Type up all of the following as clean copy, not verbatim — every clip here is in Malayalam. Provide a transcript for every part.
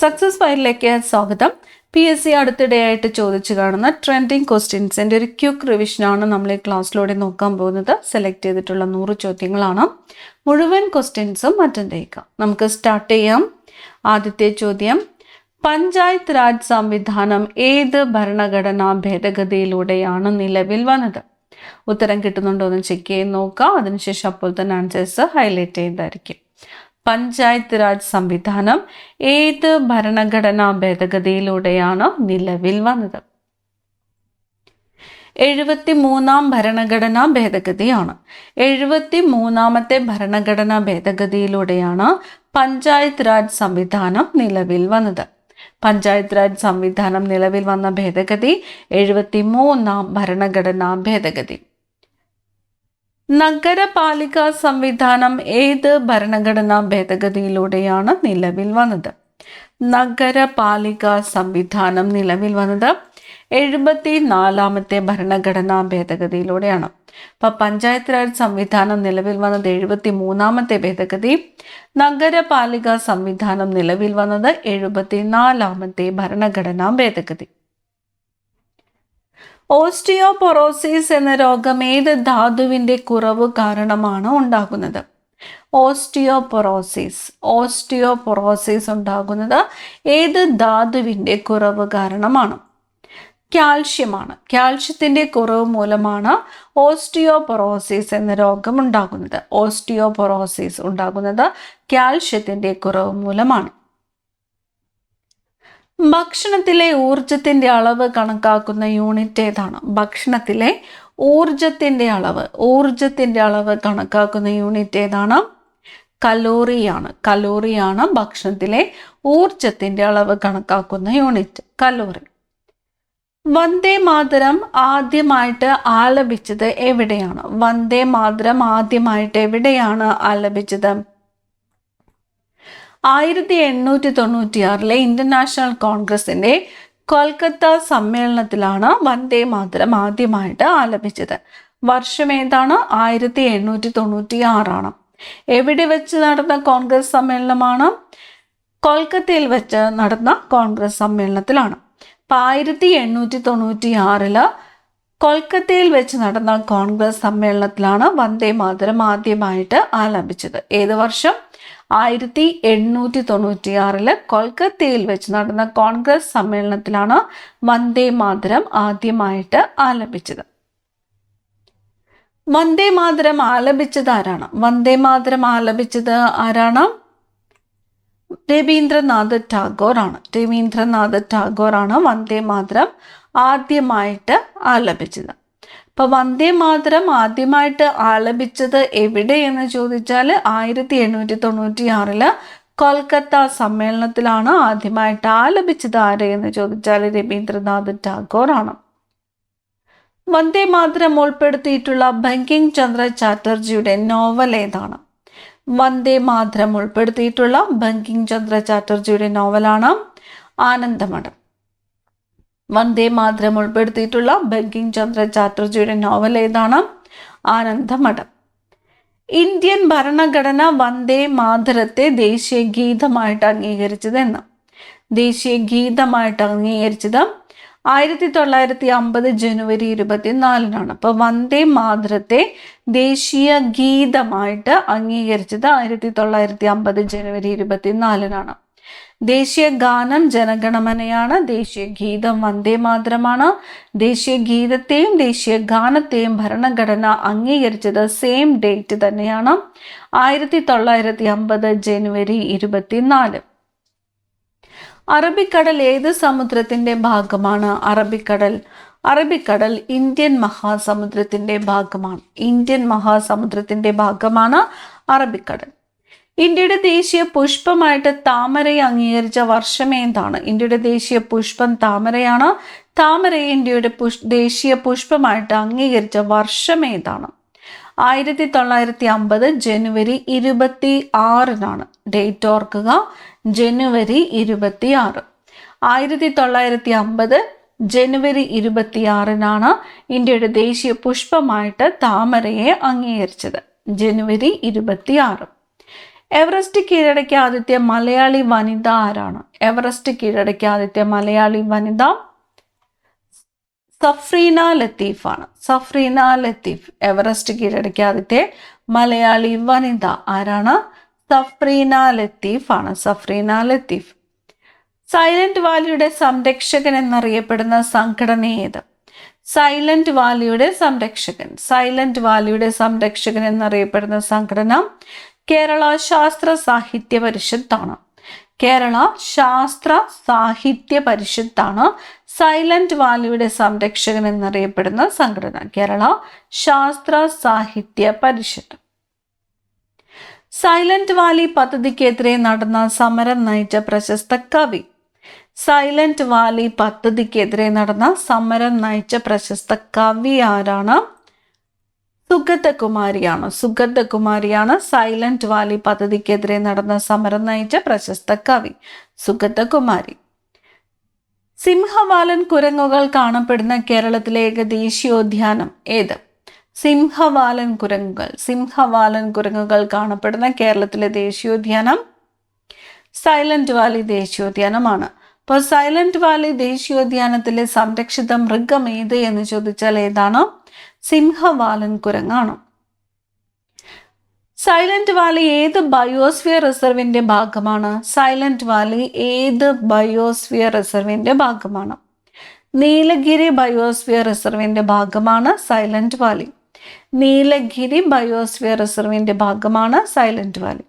സക്സസ് ഫയലിലേക്ക് സ്വാഗതം. PSC അടുത്തിടെയായിട്ട് ചോദിച്ചു കാണുന്ന ട്രെൻഡിങ് ക്വസ്റ്റ്യൻസിൻ്റെ ഒരു ക്വിക്ക് റിവിഷനാണ് നമ്മൾ ഈ ക്ലാസ്സിലൂടെ നോക്കാൻ പോകുന്നത്. സെലക്ട് ചെയ്തിട്ടുള്ള 100 ചോദ്യങ്ങളാണ്. മുഴുവൻ ക്വസ്റ്റ്യൻസും അറ്റൻഡ് ചെയ്യുക. നമുക്ക് സ്റ്റാർട്ട് ചെയ്യാം. ആദ്യത്തെ ചോദ്യം, പഞ്ചായത്ത് രാജ് സംവിധാനം ഏത് ഭരണഘടനാ ഭേദഗതിയിലൂടെയാണ് നിലവിൽ വന്നത്? ഉത്തരം കിട്ടുന്നുണ്ടോ എന്ന് ചെക്ക് ചെയ്ത് നോക്കുക. അതിനുശേഷം അപ്പോൾ തന്നെ ആൻസേഴ്സ് ഹൈലൈറ്റ് ചെയ്തായിരിക്കും. പഞ്ചായത്ത് രാജ് സംവിധാനം ഏത് ഭരണഘടനാ ഭേദഗതിയിലൂടെയാണ് നിലവിൽ വന്നത്? 73-ാം ഭരണഘടനാ ഭേദഗതിയാണ്. 73-ാമത്തെ ഭരണഘടനാ ഭേദഗതിയിലൂടെയാണ് പഞ്ചായത്ത് രാജ് സംവിധാനം നിലവിൽ വന്നത്. പഞ്ചായത്ത് രാജ് സംവിധാനം നിലവിൽ വന്ന ഭേദഗതി 73-ാം ഭരണഘടനാ ഭേദഗതി. നഗരപാലിക സംവിധാനം ഏത് ഭരണഘടനാ ഭേദഗതിയിലൂടെയാണ് നിലവിൽ വന്നത്? നഗരപാലിക സംവിധാനം നിലവിൽ വന്നത് 74-ാമത്തെ ഭരണഘടനാ ഭേദഗതിയിലൂടെയാണ്. അപ്പം പഞ്ചായത്ത് രാജ് സംവിധാനം നിലവിൽ വന്നത് 73-ാമത്തെ ഭേദഗതി, നഗരപാലിക സംവിധാനം നിലവിൽ വന്നത് 74-ാമത്തെ ഭരണഘടനാ ഭേദഗതി. ഓസ്റ്റിയോപൊറോസിസ് എന്ന രോഗം ഏത് ധാതുവിൻ്റെ കുറവ് കാരണമാണ് ഉണ്ടാകുന്നത്? ഓസ്റ്റിയോപൊറോസിസ് ഉണ്ടാകുന്നത് ഏത് ധാതുവിൻ്റെ കുറവ് കാരണമാണ്? കാൽഷ്യമാണ്. കാൽഷ്യത്തിൻ്റെ കുറവ് മൂലമാണ് ഓസ്റ്റിയോപൊറോസിസ് എന്ന രോഗം ഉണ്ടാകുന്നത്. ഓസ്റ്റിയോപൊറോസിസ് ഉണ്ടാകുന്നത് കാൽഷ്യത്തിൻ്റെ കുറവ് മൂലമാണ്. ഭക്ഷണത്തിലെ ഊർജത്തിൻ്റെ അളവ് കണക്കാക്കുന്ന യൂണിറ്റ് ഏതാണ്? ഭക്ഷണത്തിലെ ഊർജത്തിൻ്റെ അളവ് കണക്കാക്കുന്ന യൂണിറ്റ് ഏതാണ്? കലോറിയാണ്. കലോറിയാണ് ഭക്ഷണത്തിലെ ഊർജത്തിൻ്റെ അളവ് കണക്കാക്കുന്ന യൂണിറ്റ്, കലോറി. വന്ദേ മാതരം ആദ്യമായിട്ട് ആലപിച്ചത് എവിടെയാണ്? വന്ദേ മാതരം ആദ്യമായിട്ട് എവിടെയാണ് ആലപിച്ചത്? 1896 ഇന്റർനാഷണൽ കോൺഗ്രസിന്റെ കൊൽക്കത്ത സമ്മേളനത്തിലാണ് വന്ദേ മാതരം ആദ്യമായിട്ട് ആലപിച്ചത്. വർഷം ഏതാണ്? 1896 ആണ്. എവിടെ വെച്ച് നടന്ന കോൺഗ്രസ് സമ്മേളനമാണ്? കൊൽക്കത്തയിൽ വെച്ച് നടന്ന കോൺഗ്രസ് സമ്മേളനത്തിലാണ്. അപ്പം 1896 കൊൽക്കത്തയിൽ വെച്ച് നടന്ന കോൺഗ്രസ് സമ്മേളനത്തിലാണ് വന്ദേ മാതരം ആദ്യമായിട്ട് ആലപിച്ചത്. ഏത് വർഷം? 1896 കൊൽക്കത്തയിൽ വെച്ച് നടന്ന കോൺഗ്രസ് സമ്മേളനത്തിലാണ് വന്ദേ മാതരം ആദ്യമായിട്ട് ആലപിച്ചത്. വന്ദേ മാതരം ആലപിച്ചത് ആരാണ്? വന്ദേ മാതരം ആലപിച്ചത് ആരാണ്? രവീന്ദ്രനാഥ് ടാഗോർ ആണ്. രവീന്ദ്രനാഥ് ടാഗോർ ആണ് വന്ദേ മാതരം ആദ്യമായിട്ട് ആലപിച്ചത്. അപ്പോൾ വന്ദേ മാതരം ആദ്യമായിട്ട് ആലപിച്ചത് എവിടെയെന്ന് ചോദിച്ചാൽ 1896 കൊൽക്കത്ത സമ്മേളനത്തിലാണ്. ആദ്യമായിട്ട് ആലപിച്ചത് ആര് എന്ന് ചോദിച്ചാൽ രവീന്ദ്രനാഥ് ടാഗോർ ആണ്. വന്ദേ മാതരം ഉൾപ്പെടുത്തിയിട്ടുള്ള ബങ്കിം ചന്ദ്ര ചാറ്റർജിയുടെ നോവൽ ഏതാണ്? വന്ദേ മാതരം ഉൾപ്പെടുത്തിയിട്ടുള്ള ബങ്കിം ചന്ദ്ര ചാറ്റർജിയുടെ നോവലാണ് ആനന്ദമഠം. വന്ദേ മാതരം ഉൾപ്പെടുത്തിയിട്ടുള്ള ബങ്കിം ചന്ദ്ര ചാറ്റർജിയുടെ നോവൽ ഏതാണ്? ആനന്ദമഠം. ഇന്ത്യൻ ഭരണഘടന വന്ദേ മാതരത്തെ ദേശീയ ഗീതമായിട്ട് അംഗീകരിച്ചത് എന്ന്? ദേശീയ ഗീതമായിട്ട് അംഗീകരിച്ചത് 1950 ജനുവരി 24 അപ്പോൾ വന്ദേ മാതരത്തെ ദേശീയ ഗീതമായിട്ട് അംഗീകരിച്ചത് 1950 ജനുവരി 24 ദേശീയ ഗാനം ജനഗണമനയാണ്. ദേശീയ ഗീതം വന്ദേ മാതരമാണ്. ദേശീയ ഗീതത്തെയും ദേശീയ ഗാനത്തെയും ഭരണഘടന അംഗീകരിച്ചത് സെയിം ഡേറ്റ് തന്നെയാണ്, 1950 ജനുവരി 24. അറബിക്കടൽ ഏത് സമുദ്രത്തിന്റെ ഭാഗമാണ്? അറബിക്കടൽ ഇന്ത്യൻ മഹാസമുദ്രത്തിന്റെ ഭാഗമാണ്. ഇന്ത്യൻ മഹാസമുദ്രത്തിന്റെ ഭാഗമാണ് അറബിക്കടൽ. ഇന്ത്യയുടെ ദേശീയ പുഷ്പമായിട്ട് താമരയെ അംഗീകരിച്ച വർഷം ഏതാണ്? ഇന്ത്യയുടെ ദേശീയ പുഷ്പം താമരയാണ്. താമരയെ ഇന്ത്യയുടെ ദേശീയ പുഷ്പമായിട്ട് അംഗീകരിച്ച വർഷം ഏതാണ്? 1950 ജനുവരി 26 ഡേറ്റ് ഓർക്കുക, ജനുവരി 26. 1950 ജനുവരി 26 ഇന്ത്യയുടെ ദേശീയ പുഷ്പമായിട്ട് താമരയെ അംഗീകരിച്ചത്, ജനുവരി 26. എവറസ്റ്റ് കീഴടക്കിയ ആദ്യത്തെ മലയാളി വനിത ആരാണ്? എവറസ്റ്റ് കീഴടക്കിയ ആദ്യത്തെ മലയാളി വനിത സഫ്രീന ലത്തീഫാണ്. സഫ്രീന ലത്തീഫ് എവറസ്റ്റ് കീഴടക്കിയ ആദ്യത്തെ മലയാളി വനിത ആരാണ്? സഫ്രീന ലത്തീഫാണ്. സഫ്രീന ലത്തീഫ്. സൈലന്റ് വാലിയുടെ സംരക്ഷകൻ എന്നറിയപ്പെടുന്ന സംഘടന ഏത്? സൈലന്റ് വാലിയുടെ സംരക്ഷകൻ. സൈലന്റ് വാലിയുടെ സംരക്ഷകൻ എന്നറിയപ്പെടുന്ന സംഘടന കേരള ശാസ്ത്ര സാഹിത്യ പരിഷത്താണ്. കേരള ശാസ്ത്ര സാഹിത്യ പരിഷത്താണ് സൈലന്റ് വാലിയുടെ സംരക്ഷകൻ എന്നറിയപ്പെടുന്ന സംഘടന. കേരള ശാസ്ത്ര സാഹിത്യ പരിഷത്ത്. സൈലന്റ് വാലി പദ്ധതിക്കെതിരെ നടന്ന സമരം നയിച്ച പ്രശസ്ത കവി. സൈലന്റ് വാലി പദ്ധതിക്കെതിരെ നടന്ന സമരം നയിച്ച പ്രശസ്ത കവി ആരാണ്? സുഗതകുമാരിയാണ്. സുഗതകുമാരിയാണ് സൈലന്റ് വാലി പദ്ധതിക്കെതിരെ നടന്ന സമരം നയിച്ച പ്രശസ്ത കവി. സുഗതകുമാരി. സിംഹവാലൻ കുരങ്ങുകൾ കാണപ്പെടുന്ന കേരളത്തിലെ ഏക ദേശീയോദ്യാനം ഏത്? സിംഹവാലൻ കുരങ്ങുകൾ. സിംഹവാലൻ കുരങ്ങുകൾ കാണപ്പെടുന്ന കേരളത്തിലെ ദേശീയോദ്യാനം സൈലന്റ് വാലി ദേശീയോദ്യാനമാണ്. അപ്പോൾ സൈലന്റ് വാലി ദേശീയോദ്യാനത്തിലെ സംരക്ഷിത മൃഗം ഏത് എന്ന് ചോദിച്ചാൽ ഏതാണ്? സിംഹവാലൻ കുരങ്ങാണ്. സൈലന്റ് വാലി ഏത് ബയോസ്ഫിയർ റിസർവിന്റെ ഭാഗമാണ്? സൈലന്റ് വാലി ഏത് ബയോസ്ഫിയർ റിസർവിന്റെ ഭാഗമാണ്? നീലഗിരി ബയോസ്ഫിയർ റിസർവിന്റെ ഭാഗമാണ് സൈലന്റ് വാലി. നീലഗിരി ബയോസ്ഫിയർ റിസർവിന്റെ ഭാഗമാണ് സൈലന്റ് വാലി.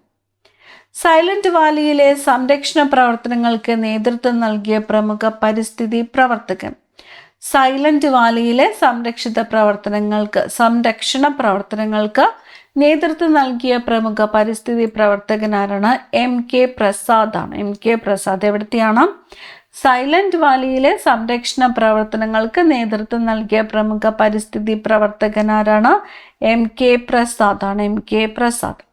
സൈലന്റ് വാലിയിലെ സംരക്ഷണ പ്രവർത്തനങ്ങൾക്ക് നേതൃത്വം നൽകിയ പ്രമുഖ പരിസ്ഥിതി പ്രവർത്തകൻ. സൈലന്റ് വാലിയിലെ സംരക്ഷണ പ്രവർത്തനങ്ങൾക്ക് നേതൃത്വം നൽകിയ പ്രമുഖ പരിസ്ഥിതി പ്രവർത്തകനാരാണ്? MK പ്രസാദ് ആണ്. MK പ്രസാദ്. എവിടത്തെയാണ്? സൈലന്റ് വാലിയിലെ സംരക്ഷണ പ്രവർത്തനങ്ങൾക്ക് നേതൃത്വം നൽകിയ പ്രമുഖ പരിസ്ഥിതി പ്രവർത്തകനാരാണ്? MK പ്രസാദ് ആണ്. MK പ്രസാദ്.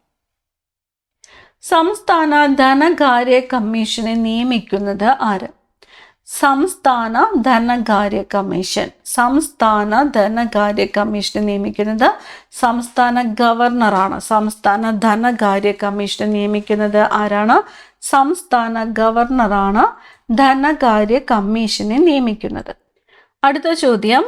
സംസ്ഥാന ധനകാര്യ കമ്മീഷനെ നിയമിക്കുന്നത് ആര്? സംസ്ഥാന ധനകാര്യ കമ്മീഷൻ. സംസ്ഥാന ധനകാര്യ കമ്മീഷനെ നിയമിക്കുന്നത് സംസ്ഥാന ഗവർണറാണ്. സംസ്ഥാന ധനകാര്യ കമ്മീഷനെ നിയമിക്കുന്നത് ആരാണ്? സംസ്ഥാന ഗവർണറാണ് ധനകാര്യ കമ്മീഷനെ നിയമിക്കുന്നത്. അടുത്ത ചോദ്യം,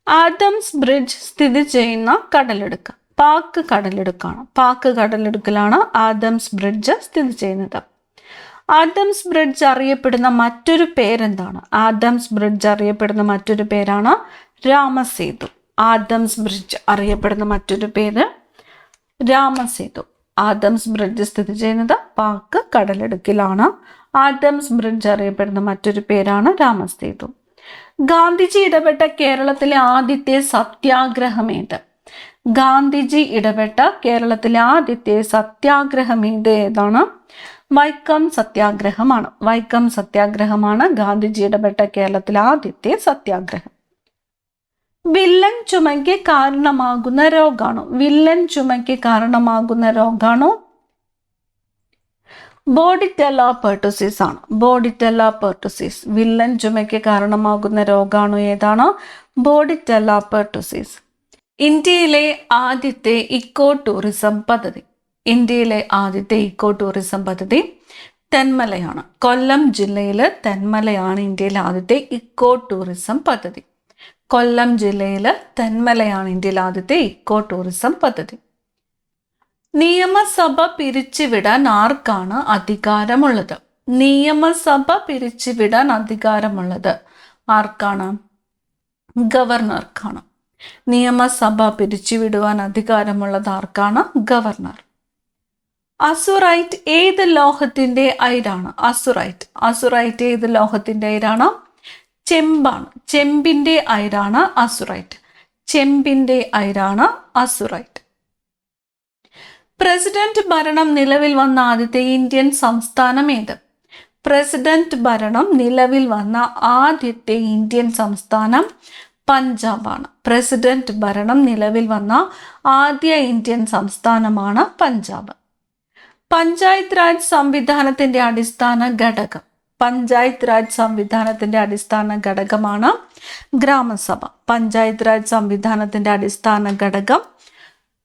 ആദംസ് ബ്രിഡ്ജ് സ്ഥിതി ചെയ്യുന്ന കടലിടുക്ക്. പാക് കടലിടുക്കാണ്. പാക് കടലിടുക്കിലാണ് ആദംസ് ബ്രിഡ്ജ് സ്ഥിതി ചെയ്യുന്നത്. ആദംസ് ബ്രിഡ്ജ് അറിയപ്പെടുന്ന മറ്റൊരു പേരെന്താണ്? ആദംസ് ബ്രിഡ്ജ് അറിയപ്പെടുന്ന മറ്റൊരു പേരാണ് രാമസേതു. ആദംസ് ബ്രിഡ്ജ് അറിയപ്പെടുന്ന മറ്റൊരു പേര് രാമസേതു. ആദംസ് ബ്രിഡ്ജ് സ്ഥിതി ചെയ്യുന്നത് പാക് കടലിടുക്കിലാണ്. ആദംസ് ബ്രിഡ്ജ് അറിയപ്പെടുന്ന മറ്റൊരു പേരാണ് രാമസേതു. ഗാന്ധിജി ഇടപെട്ട കേരളത്തിലെ ആദ്യത്തെ സത്യാഗ്രഹം ഏത്? ഗാന്ധിജി ഇടപെട്ട കേരളത്തിലെ ആദ്യത്തെ സത്യാഗ്രഹം ഏതാണ്? വൈക്കം സത്യാഗ്രഹമാണ്. വൈക്കം സത്യാഗ്രഹമാണ് ഗാന്ധിജി ഇടപെട്ട കേരളത്തിലെ ആദ്യത്തെ സത്യാഗ്രഹം. വില്ലൻ ചുമയ്ക്ക് കാരണമാകുന്ന രോഗാണോ? വില്ലൻ ചുമയ്ക്ക് കാരണമാകുന്ന രോഗാണോ? ബോഡിറ്റെല്ല പെർട്ടുസിസ് ആണ്. ബോഡിറ്റെല്ല പെർട്ടുസിസ്. വില്ലൻ ചുമയ്ക്ക് കാരണമാകുന്ന രോഗാണോ ഏതാണ്? ബോഡിറ്റെല്ല പെർട്ടുസിസ്. ഇന്ത്യയിലെ ആദ്യത്തെ ഇക്കോ ടൂറിസം പദ്ധതി. ഇന്ത്യയിലെ ആദ്യത്തെ ഇക്കോ ടൂറിസം പദ്ധതി തെന്മലയാണ്. കൊല്ലം ജില്ലയിൽ തെന്മലയാണ് ഇന്ത്യയിലെ ആദ്യത്തെ ഇക്കോ ടൂറിസം പദ്ധതി. കൊല്ലം ജില്ലയിൽ തെന്മലയാണ് ഇന്ത്യയിലെ ആദ്യത്തെ ഇക്കോ ടൂറിസം പദ്ധതി. നിയമസഭ പിരിച്ചുവിടാൻ ആർക്കാണ് അധികാരമുള്ളത്? നിയമസഭ പിരിച്ചുവിടാൻ അധികാരമുള്ളത് ആർക്കാണ്? ഗവർണർക്കാണ്. നിയമസഭ പിരിച്ചുവിടുവാൻ അധികാരമുള്ളത് ആർക്കാണ്? ഗവർണർ. അസുറൈറ്റ് ഏത് ലോഹത്തിന്റെ അയിരാണ്? അസുറൈറ്റ്. അസുറൈറ്റ് ഏത് ലോഹത്തിന്റെ അയിരാണ്? ചെമ്പാണ്. ചെമ്പിന്റെ അയിരാണ് അസുറൈറ്റ്. ചെമ്പിന്റെ അയിരാണ് അസുറൈറ്റ്. പ്രസിഡന്റ് ഭരണം നിലവിൽ വന്ന ആദ്യത്തെ ഇന്ത്യൻ സംസ്ഥാനം ഏത്? പ്രസിഡന്റ് ഭരണം നിലവിൽ വന്ന ആദ്യത്തെ ഇന്ത്യൻ സംസ്ഥാനം പഞ്ചാബാണ്. പ്രസിഡന്റ് ഭരണം നിലവിൽ വന്ന ആദ്യ ഇന്ത്യൻ സംസ്ഥാനമാണ് പഞ്ചാബ്. പഞ്ചായത്ത് രാജ് സംവിധാനത്തിന്റെ അടിസ്ഥാന ഘടകം. പഞ്ചായത്ത് രാജ് സംവിധാനത്തിന്റെ അടിസ്ഥാന ഘടകമാണ് ഗ്രാമസഭ. പഞ്ചായത്ത് രാജ് സംവിധാനത്തിന്റെ അടിസ്ഥാന ഘടകം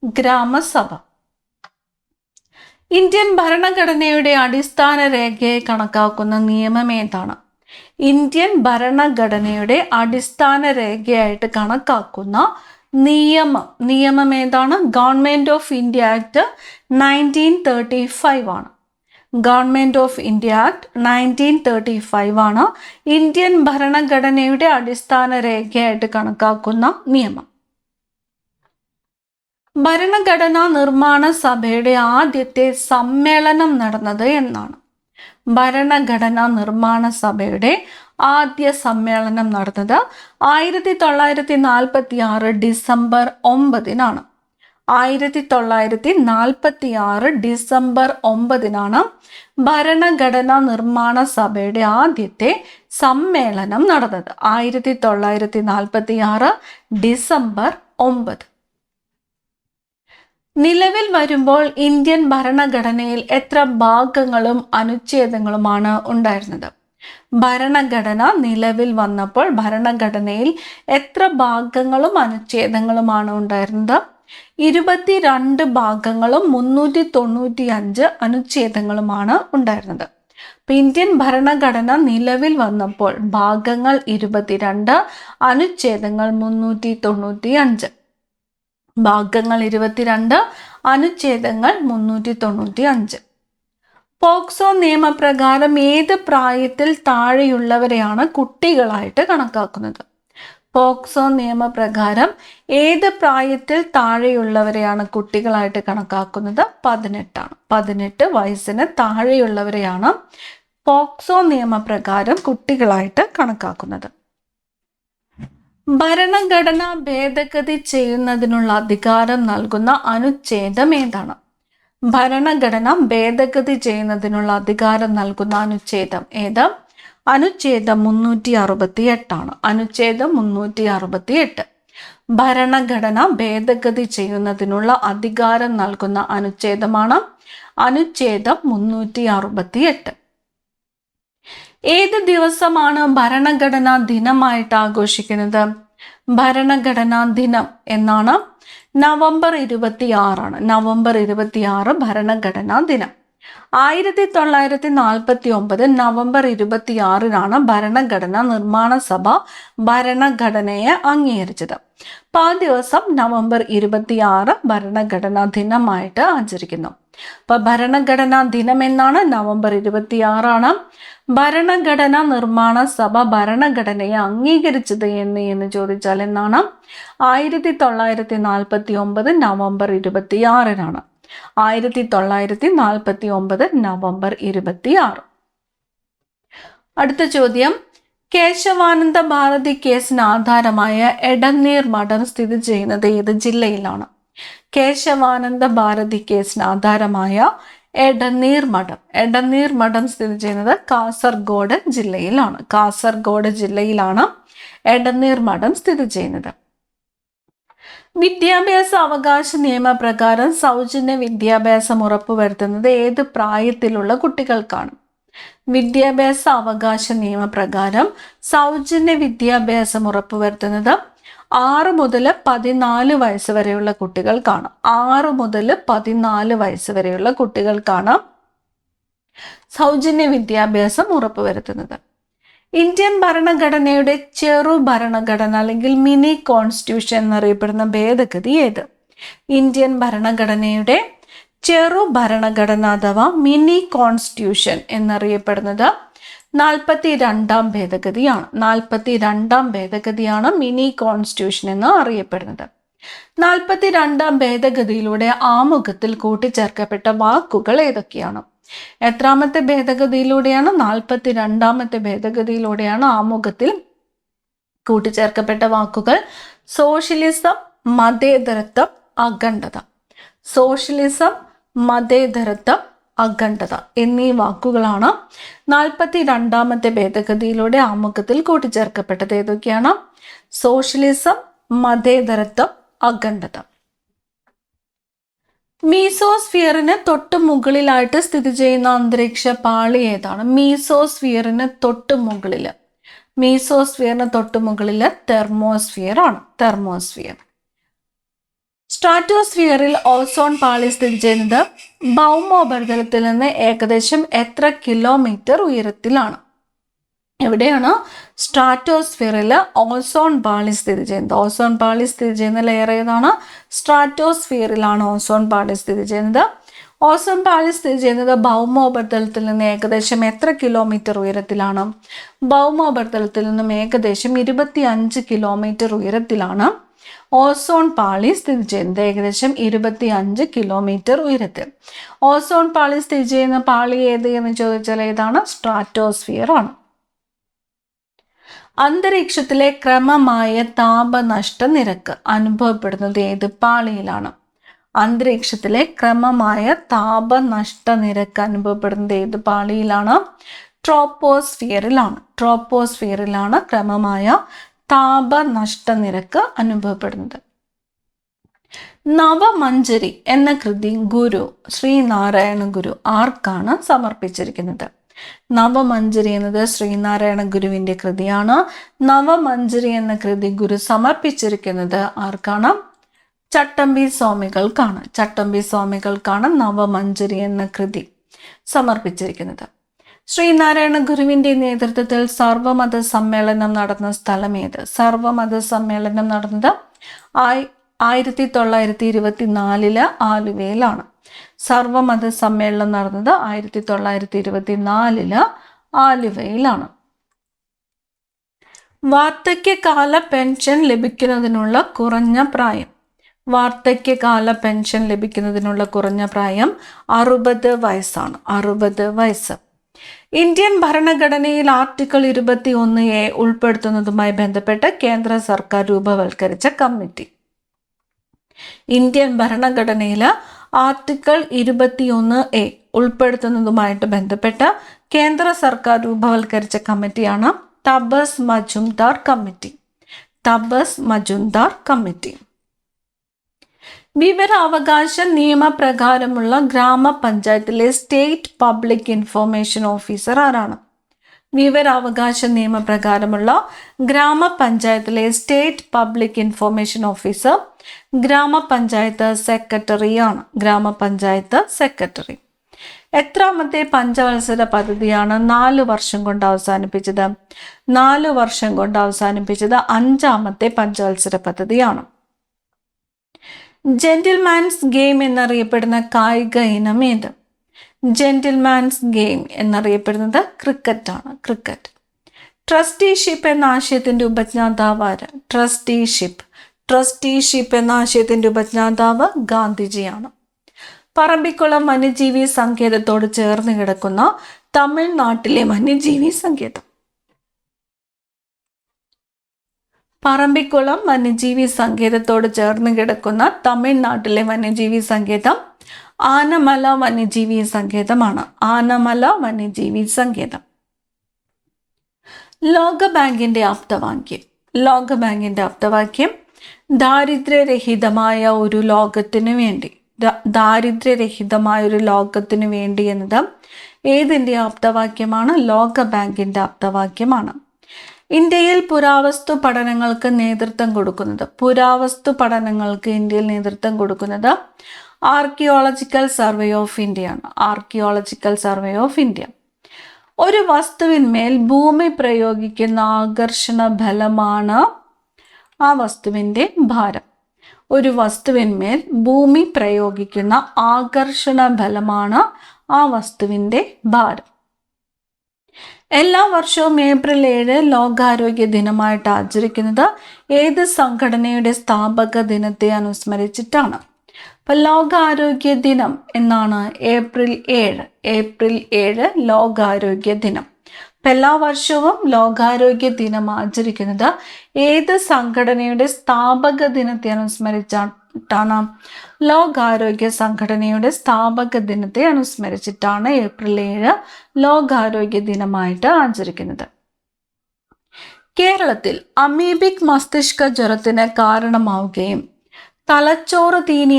ഗ്രാമസഭ. ഇന്ത്യൻ ഭരണഘടനയുടെ അടിസ്ഥാന രേഖയെ കണക്കാക്കുന്ന നിയമം ഏതാണ്? ഇന്ത്യൻ ഭരണഘടനയുടെ അടിസ്ഥാന രേഖയായിട്ട് കണക്കാക്കുന്ന നിയമം ഏതാണ്? ഗവൺമെന്റ് ഓഫ് ഇന്ത്യ ആക്ട് 1935 ആണ്. ഗവൺമെന്റ് ഓഫ് ഇന്ത്യ ആക്ട് 1935 ആണ് ഇന്ത്യൻ ഭരണഘടനയുടെ അടിസ്ഥാന രേഖയായിട്ട് കണക്കാക്കുന്ന നിയമം. ഭരണഘടനാ നിർമ്മാണ സഭയുടെ ആദ്യത്തെ സമ്മേളനം നടന്നത് എന്നാണ്? ഭരണഘടനാ നിർമ്മാണ സഭയുടെ ആദ്യ സമ്മേളനം നടന്നത് 1946 ഡിസംബർ 9-നാണ്. 1946 ഡിസംബർ 9-നാണ് ഭരണഘടനാ നിർമ്മാണ സഭയുടെ ആദ്യത്തെ സമ്മേളനം നടന്നത്. 1946 ഡിസംബർ 9. നിലവിൽ വരുമ്പോൾ ഇന്ത്യൻ ഭരണഘടനയിൽ എത്ര ഭാഗങ്ങളും അനുച്ഛേദങ്ങളുമാണ് ഉണ്ടായിരുന്നത്? ഭരണഘടന നിലവിൽ വന്നപ്പോൾ ഭരണഘടനയിൽ എത്ര ഭാഗങ്ങളും അനുച്ഛേദങ്ങളുമാണ് ഉണ്ടായിരുന്നത്? 22 ഭാഗങ്ങളും 395 അനുച്ഛേദങ്ങളുമാണ് ഉണ്ടായിരുന്നത്. ഇന്ത്യൻ ഭരണഘടന നിലവിൽ വന്നപ്പോൾ ഭാഗങ്ങൾ 22, അനുച്ഛേദങ്ങൾ 395. ഭാഗങ്ങൾ 22, അനുച്ഛേദങ്ങൾ 395. പോക്സോ നിയമപ്രകാരം ഏത് പ്രായത്തിൽ താഴെയുള്ളവരെയാണ് കുട്ടികളായിട്ട് കണക്കാക്കുന്നത്? പോക്സോ നിയമപ്രകാരം ഏത് പ്രായത്തിൽ താഴെയുള്ളവരെയാണ് കുട്ടികളായിട്ട് കണക്കാക്കുന്നത്? 18 ആണ്. 18 വയസ്സിന് താഴെയുള്ളവരെയാണ് പോക്സോ നിയമപ്രകാരം കുട്ടികളായിട്ട് കണക്കാക്കുന്നത്. ഭരണഘടന ഭേദഗതി ചെയ്യുന്നതിനുള്ള അധികാരം നൽകുന്ന അനുച്ഛേദം ഏതാണ്? ഭരണഘടന ഭേദഗതി ചെയ്യുന്നതിനുള്ള അധികാരം നൽകുന്ന അനുച്ഛേദം ഏത്? അനുച്ഛേദം 368 ആണ്. അനുച്ഛേദം 368. ഭരണഘടന ഭേദഗതി ചെയ്യുന്നതിനുള്ള അധികാരം നൽകുന്ന അനുച്ഛേദമാണ് അനുച്ഛേദം 368. ഏത് ദിവസമാണ് ഭരണഘടനാ ദിനമായിട്ട് ആഘോഷിക്കുന്നത്? ഭരണഘടനാ ദിനം എന്നാണ് നവംബർ 26 നവംബർ 26 ഭരണഘടനാ ദിനം. 1949 നവംബർ 26 ഭരണഘടനാ നിർമ്മാണ സഭ ഭരണഘടനയെ അംഗീകരിച്ചത്. അപ്പോൾ ആ ദിവസം നവംബർ 26 ഭരണഘടനാ ദിനമായിട്ട് ആചരിക്കുന്നു. അപ്പൊ ഭരണഘടനാ ദിനം എന്നാണ് നവംബർ 26. ഭരണഘടനാ നിർമ്മാണ സഭ ഭരണഘടനയെ അംഗീകരിച്ചത് എന്ന് ചോദിച്ചാൽ എന്നാണ്? 1949 നവംബർ 26. 1949 നവംബർ 26. അടുത്ത ചോദ്യം, കേശവാനന്ദ ഭാരതി കേസിന് ആധാരമായ എടനീർ മഠം സ്ഥിതി ചെയ്യുന്നത് ഏത് ജില്ലയിലാണ്? കേശവാനന്ദ ഭാരതി കേസിന് ആധാരമായ എടനീർ മഠം സ്ഥിതി ചെയ്യുന്നത് കാസർഗോഡ് ജില്ലയിലാണ്. കാസർഗോഡ് ജില്ലയിലാണ് എടനീർ മഠം സ്ഥിതി ചെയ്യുന്നത്. വിദ്യാഭ്യാസ അവകാശ നിയമപ്രകാരം സൗജന്യ വിദ്യാഭ്യാസം ഉറപ്പുവരുത്തുന്നത് ഏത് പ്രായത്തിലുള്ള കുട്ടികൾക്കാണ്? വിദ്യാഭ്യാസ അവകാശ നിയമപ്രകാരം സൗജന്യ വിദ്യാഭ്യാസം ഉറപ്പുവരുത്തുന്നത് 6 മുതൽ 14 വയസ്സ് വരെയുള്ള കുട്ടികൾക്കാണ്. 6 മുതൽ 14 വയസ്സ് വരെയുള്ള കുട്ടികൾക്കാണ് സൗജന്യ വിദ്യാഭ്യാസം ഉറപ്പുവരുത്തുന്നത്. ഇന്ത്യൻ ഭരണഘടനയുടെ ചെറു ഭരണഘടന അല്ലെങ്കിൽ മിനി കോൺസ്റ്റിറ്റ്യൂഷൻ എന്നറിയപ്പെടുന്ന ഭേദഗതി ഏത്? ഇന്ത്യൻ ഭരണഘടനയുടെ ചെറു ഭരണഘടന അഥവാ മിനി കോൺസ്റ്റിറ്റ്യൂഷൻ എന്നറിയപ്പെടുന്നത് 42ാം ഭേദഗതിയാണ്. 42ാം ഭേദഗതിയാണ് മിനി കോൺസ്റ്റിറ്റ്യൂഷൻ എന്ന് അറിയപ്പെടുന്നത്. 42ാം ഭേദഗതിയിലൂടെ ആമുഖത്തിൽ കൂട്ടിച്ചേർക്കപ്പെട്ട വാക്കുകൾ ഏതൊക്കെയാണ്? എത്രാമത്തെ ഭേദഗതിയിലൂടെയാണ്? 42ാമത്തെ ഭേദഗതിയിലൂടെയാണ് ആമുഖത്തിൽ കൂട്ടിച്ചേർക്കപ്പെട്ട വാക്കുകൾ സോഷ്യലിസം, മതേതരത്വം, അഖണ്ഡത. സോഷ്യലിസം, മതേതരത്വം, അഖണ്ഡത എന്നീ വാക്കുകളാണ് 42ാമത്തെ ഭേദഗതിയിലൂടെ ആമുഖത്തിൽ കൂട്ടിച്ചേർക്കപ്പെട്ടത്. ഏതൊക്കെയാണ്? സോഷ്യലിസം, മതേതരത്വം, അഖണ്ഡത. മീസോസ്ഫിയറിന് തൊട്ടു മുകളിലായിട്ട് സ്ഥിതി ചെയ്യുന്ന അന്തരീക്ഷ പാളി ഏതാണ്? മീസോസ്ഫിയറിന് തൊട്ടു മുകളില് തെർമോസ്ഫിയർ ആണ്. തെർമോസ്ഫിയർ. സ്ട്രാറ്റോസ്ഫിയറിൽ ഓസോൺ പാളി സ്ഥിതി ചെയ്യുന്നത് ഭൗമോപരിതലത്തിൽ നിന്ന് ഏകദേശം എത്ര കിലോമീറ്റർ ഉയരത്തിലാണ്? എവിടെയാണ് സ്ട്രാറ്റോസ്ഫിയറിൽ ഓസോൺ പാളി സ്ഥിതി ചെയ്യുന്നത്? ഓസോൺ പാളി സ്ഥിതി ചെയ്യുന്ന ലെയർ ഏതാണ്? സ്ട്രാറ്റോസ്ഫിയറിലാണ് ഓസോൺ പാളി സ്ഥിതി ചെയ്യുന്നത്. ഓസോൺ പാളി സ്ഥിതി ചെയ്യുന്നത് ഭൗമോപരിതലത്തിൽ നിന്ന് ഏകദേശം എത്ര കിലോമീറ്റർ ഉയരത്തിലാണ്? ഭൗമോപരിതലത്തിൽ നിന്നും ഏകദേശം 25 കിലോമീറ്റർ ഉയരത്തിലാണ് ഓസോൺ പാളി സ്ഥിതി ചെയ്യുന്നത്. ഏകദേശം 25 കിലോമീറ്റർ ഉയരത്തിൽ. ഓസോൺ പാളി സ്ഥിതി ചെയ്യുന്ന പാളി ഏത് എന്ന് ചോദിച്ചാൽ ഏതാണ്? സ്ട്രാറ്റോസ്ഫിയർ ആണ്. അന്തരീക്ഷത്തിലെ ക്രമമായ താപനഷ്ട നിരക്ക് അനുഭവപ്പെടുന്നത് ഏത് പാളിയിലാണ്? അന്തരീക്ഷത്തിലെ ക്രമമായ താപനഷ്ട നിരക്ക് അനുഭവപ്പെടുന്നത് ഏത് പാളിയിലാണ്? ട്രോപ്പോസ്ഫിയറിലാണ്. ട്രോപ്പോസ്ഫിയറിലാണ് ക്രമമായ താപനഷ്ട നിരക്ക് അനുഭവപ്പെടുന്നത്. നവമഞ്ജരി എന്ന കൃതി ഗുരു ശ്രീനാരായണ ഗുരു ആർക്കാണ് സമർപ്പിച്ചിരിക്കുന്നത്? നവമഞ്ജരി എന്നത് ശ്രീനാരായണ ഗുരുവിന്റെ കൃതിയാണ്. നവമഞ്ജരി എന്ന കൃതി ഗുരു സമർപ്പിച്ചിരിക്കുന്നത് ആർക്കാണ്? ചട്ടമ്പി സ്വാമികൾക്കാണ്. ചട്ടമ്പി സ്വാമികൾക്കാണ് നവമഞ്ജരി എന്ന കൃതി സമർപ്പിച്ചിരിക്കുന്നത്. ശ്രീനാരായണ ഗുരുവിന്റെ നേതൃത്വത്തിൽ സർവമത സമ്മേളനം നടന്ന സ്ഥലം ഏത്? സർവമത സമ്മേളനം നടന്നത് 1924 ആലുവയിലാണ്. സർവമത സമ്മേളനം നടന്നത് 1924 ആലുവയിലാണ്. വാർദ്ധക്യകാല പെൻഷൻ ലഭിക്കുന്നതിനുള്ള കുറഞ്ഞ പ്രായം. വാർദ്ധക്യകാല പെൻഷൻ ലഭിക്കുന്നതിനുള്ള കുറഞ്ഞ പ്രായം 60 വയസ്സാണ്. 60 വയസ്സ്. ഇന്ത്യൻ ഭരണഘടനയിൽ ആർട്ടിക്കിൾ 21A ഉൾപ്പെടുത്തുന്നതുമായി ബന്ധപ്പെട്ട് കേന്ദ്ര സർക്കാർ രൂപവൽക്കരിച്ച കമ്മിറ്റി. ഇന്ത്യൻ ഭരണഘടനയിൽ ആർട്ടിക്കിൾ 21A ഉൾപ്പെടുത്തുന്നതുമായിട്ട് ബന്ധപ്പെട്ട് കേന്ദ്ര സർക്കാർ രൂപവൽക്കരിച്ച കമ്മിറ്റിയാണ് തപസ് മജുംദാർ കമ്മിറ്റി. തപസ് മജുംദാർ കമ്മിറ്റി. വിവരാവകാശ നിയമപ്രകാരമുള്ള ഗ്രാമപഞ്ചായത്തിലെ സ്റ്റേറ്റ് പബ്ലിക് ഇൻഫർമേഷൻ ഓഫീസർ ആരാണ്? വിവരാവകാശ നിയമപ്രകാരമുള്ള ഗ്രാമപഞ്ചായത്തിലെ സ്റ്റേറ്റ് പബ്ലിക് ഇൻഫർമേഷൻ ഓഫീസർ ഗ്രാമപഞ്ചായത്ത് സെക്രട്ടറിയാണ്. ഗ്രാമപഞ്ചായത്ത് സെക്രട്ടറി. എത്രാമത്തെ പഞ്ചവത്സര പദ്ധതിയാണ് 4 വർഷം കൊണ്ട് അവസാനിപ്പിച്ചത്? 4 വർഷം കൊണ്ട് അവസാനിപ്പിച്ചത് 5ാമത്തെ പഞ്ചവത്സര പദ്ധതിയാണ്. ജെന്റിൽമാൻസ് ഗെയിം എന്നറിയപ്പെടുന്ന കായിക ഇനം ഏത്? ജെന്റിൽമാൻസ് ഗെയിം എന്നറിയപ്പെടുന്നത് ക്രിക്കറ്റാണ്. ക്രിക്കറ്റ്. ട്രസ്റ്റിഷിപ്പ് എന്ന ആശയത്തിന്റെ ഉപജ്ഞാതാവ് ആര്? ട്രസ്റ്റിഷിപ്പ് എന്ന ആശയത്തിന്റെ ഉപജ്ഞാതാവ് ഗാന്ധിജിയാണ്. പറമ്പിക്കുളം വന്യജീവി സങ്കേതത്തോട് ചേർന്ന് കിടക്കുന്ന തമിഴ്നാട്ടിലെ വന്യജീവി സങ്കേതം. പറമ്പിക്കുളം വന്യജീവി സങ്കേതത്തോട് ചേർന്ന് കിടക്കുന്ന തമിഴ്നാട്ടിലെ വന്യജീവി സങ്കേതം ആനമല വന്യജീവി സങ്കേതമാണ്. ആനമല വന്യജീവി സങ്കേതം. ലോകബാങ്കിന്റെ ആപ്തവാക്യം. ലോകബാങ്കിന്റെ ആപ്തവാക്യം ദാരിദ്ര്യരഹിതമായ ഒരു ലോകത്തിനു വേണ്ടി. ദാരിദ്ര്യരഹിതമായ ഒരു ലോകത്തിനു വേണ്ടി എന്നത് ഏതിൻ്റെ ആപ്തവാക്യമാണ്? ലോകബാങ്കിന്റെ ആപ്തവാക്യമാണ്. ഇന്ത്യയിൽ പുരാവസ്തു പഠനങ്ങൾക്ക് നേതൃത്വം കൊടുക്കുന്നത് ഇന്ത്യയിൽ നേതൃത്വം കൊടുക്കുന്നത് ആർക്കിയോളജിക്കൽ സർവേ ഓഫ് ഇന്ത്യയാണ്. Archaeological survey of India. ഒരു വസ്തുവിന്മേൽ ഭൂമി പ്രയോഗിക്കുന്ന ആകർഷണ ബലമാണ് ആ വസ്തുവിൻ്റെ ഭാരം. ഒരു വസ്തുവിന്മേൽ ഭൂമി പ്രയോഗിക്കുന്ന ആകർഷണ ബലമാണ് ആ വസ്തുവിൻ്റെ ഭാരം. എല്ലാ വർഷവും ഏപ്രിൽ 7 ലോകാരോഗ്യ ദിനമായിട്ട് ആചരിക്കുന്നത് ഏത് സംഘടനയുടെ സ്ഥാപക ദിനത്തെ അനുസ്മരിച്ചിട്ടാണ്? അപ്പം ലോകാരോഗ്യ ദിനം എന്നാണ് ഏപ്രിൽ 7 ലോകാരോഗ്യ ദിനം. അപ്പം എല്ലാ വർഷവും ലോകാരോഗ്യ ദിനം ആചരിക്കുന്നത് ഏത് സംഘടനയുടെ സ്ഥാപക ദിനത്തെ അനുസ്മരിച്ചിട്ടാണ്? ലോകാരോഗ്യ സംഘടനയുടെ സ്ഥാപക ദിനത്തെ അനുസ്മരിച്ചിട്ടാണ് ഏപ്രിൽ 7 ലോകാരോഗ്യ ദിനമായിട്ട് ആചരിക്കുന്നത്. കേരളത്തിൽ അമീബിക് മസ്തിഷ്ക ജ്വരത്തിന് കാരണമാവുകയും തലച്ചോറ് തീനി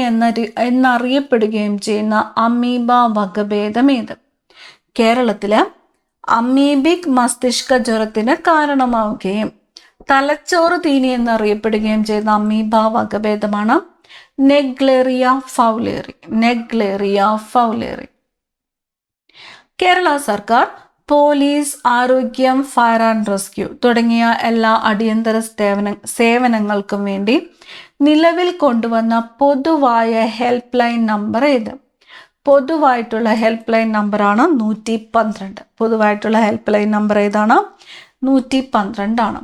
എന്നറിയപ്പെടുകയും ചെയ്യുന്ന അമീബ വകഭേദം ഏത്? കേരളത്തില് അമീബിക് മസ്തിഷ്ക ജ്വരത്തിന് കാരണമാവുകയും തലച്ചോറ് തീനി എന്നറിയപ്പെടുകയും ചെയ്യുന്ന അമീബ വകഭേദമാണ് Naegleria fowleri. Naegleria fowleri. Kerala സർക്കാർ പോലീസ്, ആരോഗ്യം, ഫയർ ആൻഡ് റെസ്ക്യൂ തുടങ്ങിയ എല്ലാ അടിയന്തര സേവനങ്ങൾക്കും വേണ്ടി നിലവിൽ കൊണ്ടുവന്ന പൊതുവായ ഹെൽപ്പ് ലൈൻ നമ്പർ ഏത്? പൊതുവായിട്ടുള്ള ഹെൽപ്പ് ലൈൻ നമ്പറാണ് 112. പൊതുവായിട്ടുള്ള ഹെൽപ്പ് ലൈൻ നമ്പർ ഏതാണ്? 112 ആണ്.